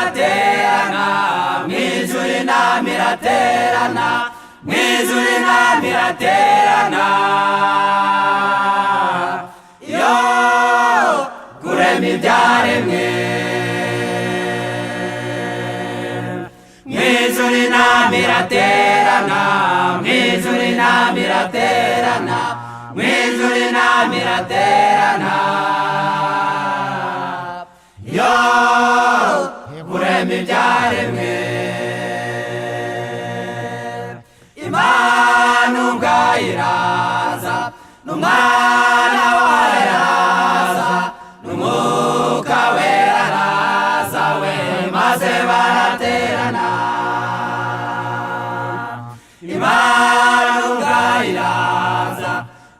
iraterana mw'ijuru inama iraterana mw'ijuru inama iraterana yo kurema ibyaremwe mw'ijuru inama iraterana mw'ijuru inama iraterana mw'ijuru inama iraterana yo kurema ibyaremwe Imana ubwayo iraza n'umwana wayo araza n'umwuka wera araza we maze baraterana Imana ubwayo iraza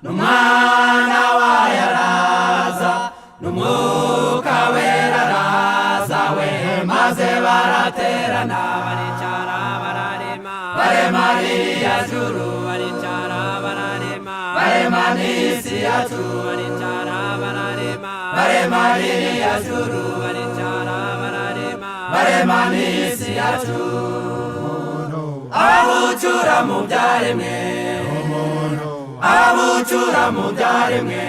n'umwana wayo araza n'umwuka wera araza we maze baraterana baricara bararema barema ririya juru baricara bararema barema n'isi yacu baricara bararema barema ririya juru baricara bararema barema n'isi yacu abucura mu byaremwe abucura mu byaremwe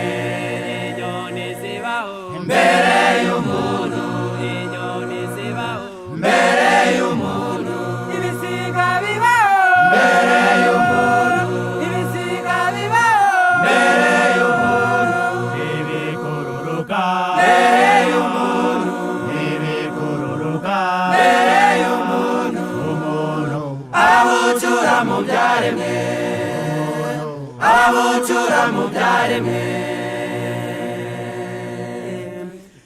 inyoni zibaho mbere y'umuntu inyoni zibaho mbere y'umuntu ibisiga bibaho mbere y'umuntu ibisiga bibaho mbere y'umuntu ibikururuka mbere y'umuntu ibikururuka mbere y'umuntu umuntu abucura mu byaremwe abucura mu byaremwe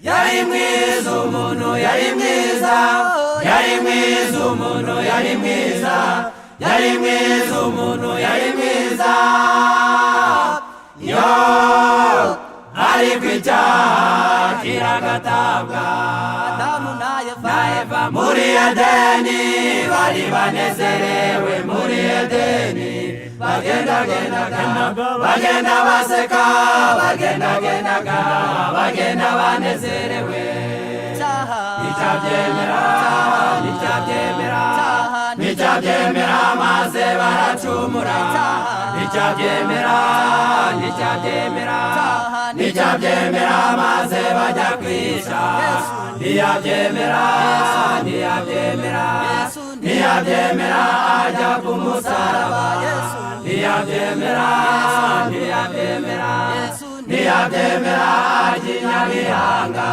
yari mwiza umuntu yari mwiza yari mwiza umuntu yari mwiza yari mwiza umuntu yari mwiza yo ariko icyaha kiragatabwa Adamu na Eva muri Edeni bari banezerewe muri Edeni bagenda baseka bagendagendaga bagenda banezerewe nicyabyemera maze baracumura nicyabyemera maze bajya kwica ntiyabyemera ajya ku musaraba ntiyabyemera ajya i Nyabihanga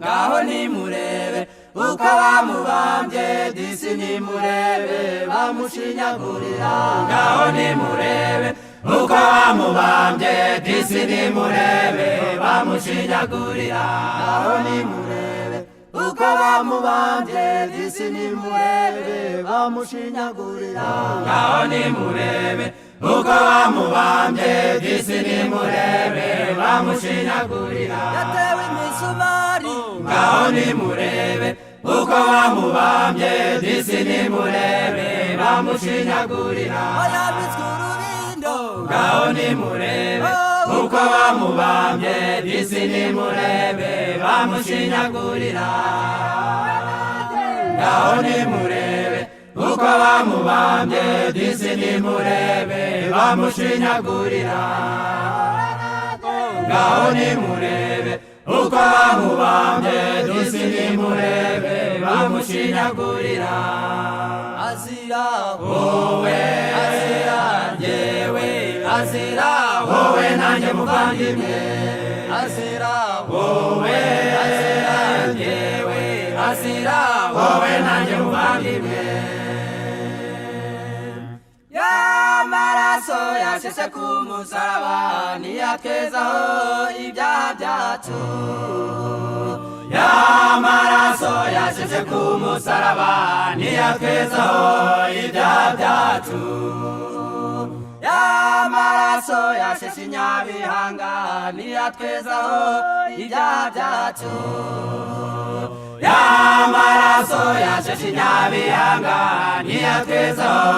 ngaho nimurebe uko bamubambye disi nimurebe bamushinyagurira ngaho nimurebe uko bamubambye disi nimurebe bamushinyagurira ngaho nimurebe uko bamubambye disi nimurebe bamushinyagurira ngaho nimurebe uko bamubambye disi nimurebe bamushinyagurira yatewe imisumari ngaho nimurebe uko bamubambye disi nimurebe bamushinyagurira yambitswe urubindo ngaho nimurebe uko bamubambye disi nimurebe bamushinyagurira ngaho nimurebe uko bamubambye disi nimurebe bamushinyagurira ngaho nimurebe uko bamubambye disi nimurebe bamushinyagurira azira wowe azira njyewe azira wowe nanjye muvandimwe azira wowe azira njyewe azira wowe nanjye muvandimwe y'amaraso yasheshe ku musaraba niyatwezaho ibyaha byacu y'amaraso yasheshe ku musaraba niyatwezaho ibyaha byacu y'amaraso yasheshe i Nyabihanga niyatwezaho ibyaha byacu y'amaraso yasheshe i Nyabihanga niyatwezaho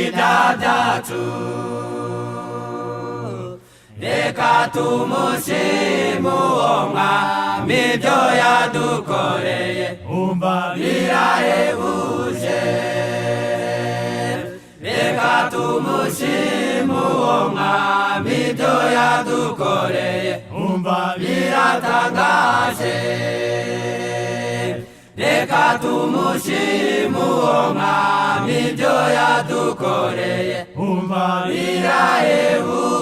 ibyaha byacu reka tumushime uwo mwami ibyo yadukoreye umva birahebuje reka tumushime uwo mwami ibyo yadukoreye umva biratangaje reka tumushime uwo mwami ibyo yadukoreye umva birahebuje